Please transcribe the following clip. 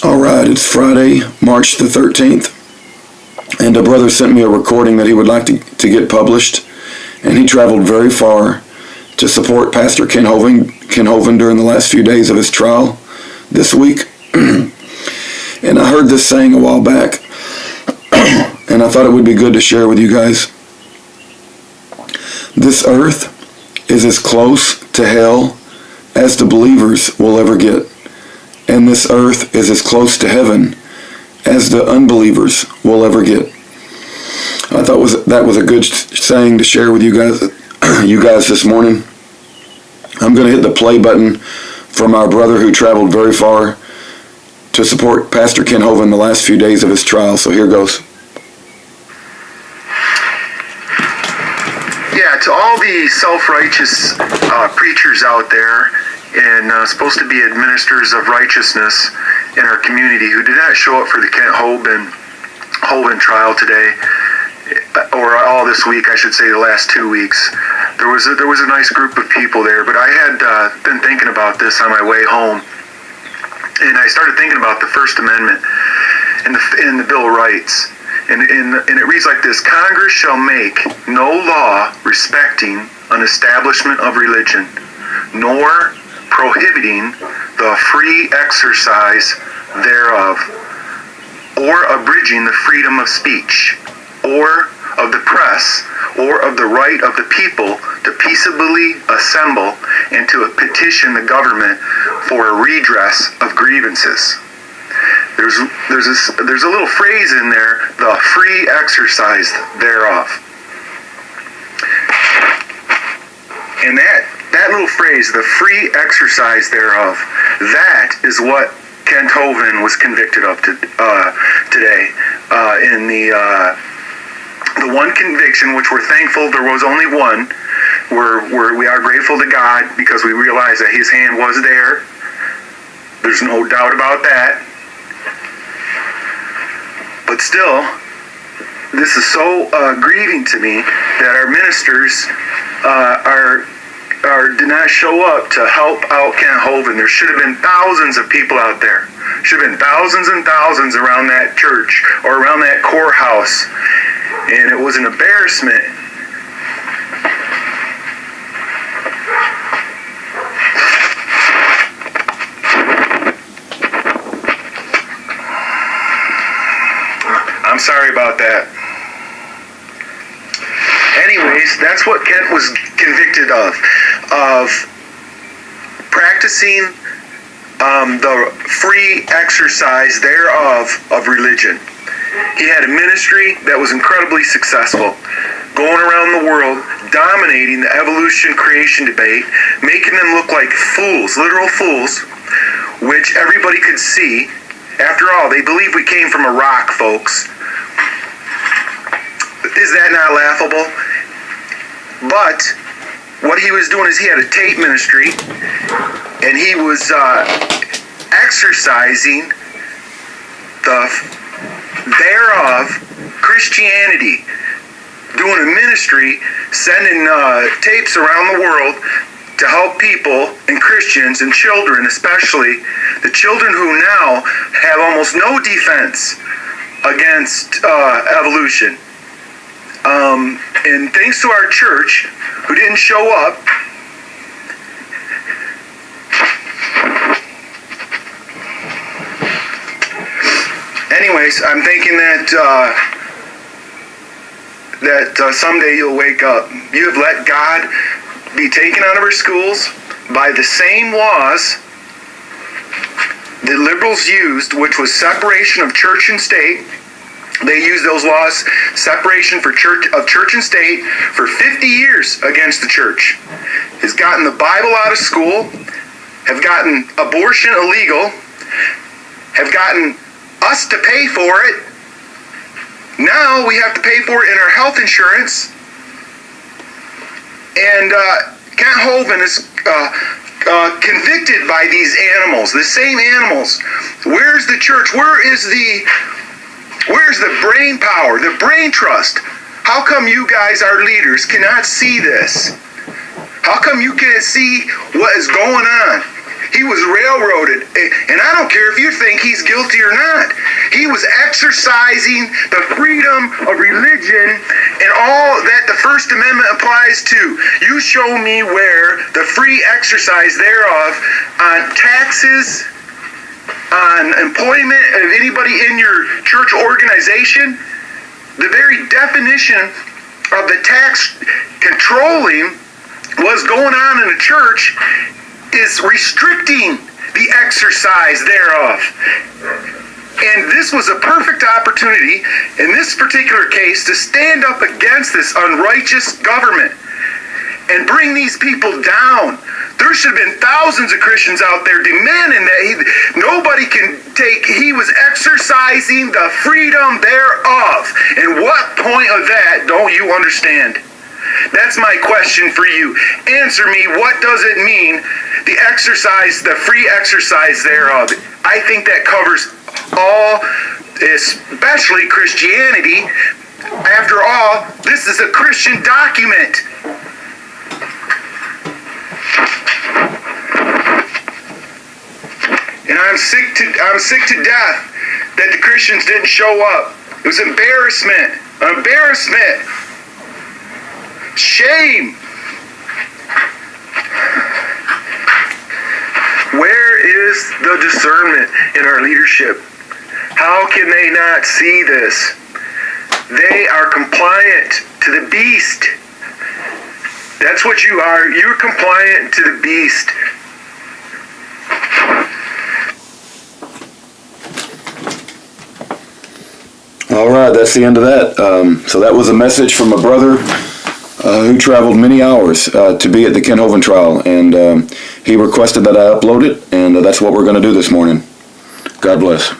All right, it's Friday, March the 13th, and a brother sent me a recording that he would like to get published, and he traveled very far to support Pastor Ken Hovind during the last few days of his trial this week. And I heard this saying a while back, and I thought it would be good to share with you guys. This earth is as close to hell as the believers will ever get. And this earth is as close to heaven as the unbelievers will ever get. I thought that was a good saying to share with you guys this morning. I'm going to hit the play button from our brother who traveled very far to support Pastor Ken Hovind the last few days of his trial. So here goes. Yeah, to all the self-righteous preachers out there and supposed to be administrators of righteousness in our community who did not show up for the Kent Hovind trial today, or all this week, I should say, the last 2 weeks. There was a nice group of people there, but I had been thinking about this on my way home, and I started thinking about the First Amendment in the Bill of Rights, and it reads like this: Congress shall make no law respecting an establishment of religion, nor prohibiting the free exercise thereof, or abridging the freedom of speech, or of the press, or of the right of the people to peaceably assemble and to petition the government for a redress of grievances. There's a little phrase in there, the free exercise thereof. And that little phrase, the free exercise thereof, that is what Kent Hovind was convicted of today. In the one conviction, which we're thankful there was only one, we are grateful to God because we realize that his hand was there. There's no doubt about that. But still, this is so grieving to me that our ministers did not show up to help out Kent Hovind. There should have been thousands of people out there. Should have been thousands and thousands around that church or around that courthouse. And it was an embarrassment. I'm sorry about that. Anyways, that's what Kent was convicted of practicing the free exercise thereof of religion. He had a ministry that was incredibly successful, going around the world, dominating the evolution creation debate, making them look like fools, literal fools, which everybody could see. After all, they believe we came from a rock, folks. Is that not laughable? But what he was doing is he had a tape ministry, and he was exercising the thereof Christianity, doing a ministry, sending tapes around the world to help people and Christians and children, especially the children who now have almost no defense against evolution. And thanks to our church, who didn't show up, anyways, I'm thinking that someday you'll wake up. You have let God be taken out of our schools by the same laws the liberals used, which was separation of church and state. They used those laws, separation of church and state, for 50 years against the church. Has gotten the Bible out of school, have gotten abortion illegal, have gotten us to pay for it. Now we have to pay for it in our health insurance. And Kent Hovind is convicted by these animals, the same animals. Where's the church? Where's the brain power, the brain trust? How come you guys, our leaders, cannot see this? How come you can't see what is going on? He was railroaded, and I don't care if you think he's guilty or not. He was exercising the freedom of religion and all that the First Amendment applies to. You show me where the free exercise thereof on taxes, on employment of anybody in your church organization, the very definition of the tax controlling was going on in a church is restricting the exercise thereof. And this was a perfect opportunity in this particular case to stand up against this unrighteous government and bring these people down. There should have been thousands of Christians out there demanding that nobody can take, he was exercising the freedom thereof. And what point of that don't you understand? That's my question for you. Answer me, what does it mean, the exercise, the free exercise thereof? I think that covers all, especially Christianity. After all, this is a Christian document. And I'm sick to death that the Christians didn't show up. It was embarrassment. Embarrassment. Shame. Where is the discernment in our leadership? How can they not see this? They are compliant to the beast. That's what you are. You're compliant to the beast. All right, that's the end of that. So that was a message from a brother who traveled many hours to be at the Ken Hovind trial, and he requested that I upload it, and that's what we're going to do this morning. God bless.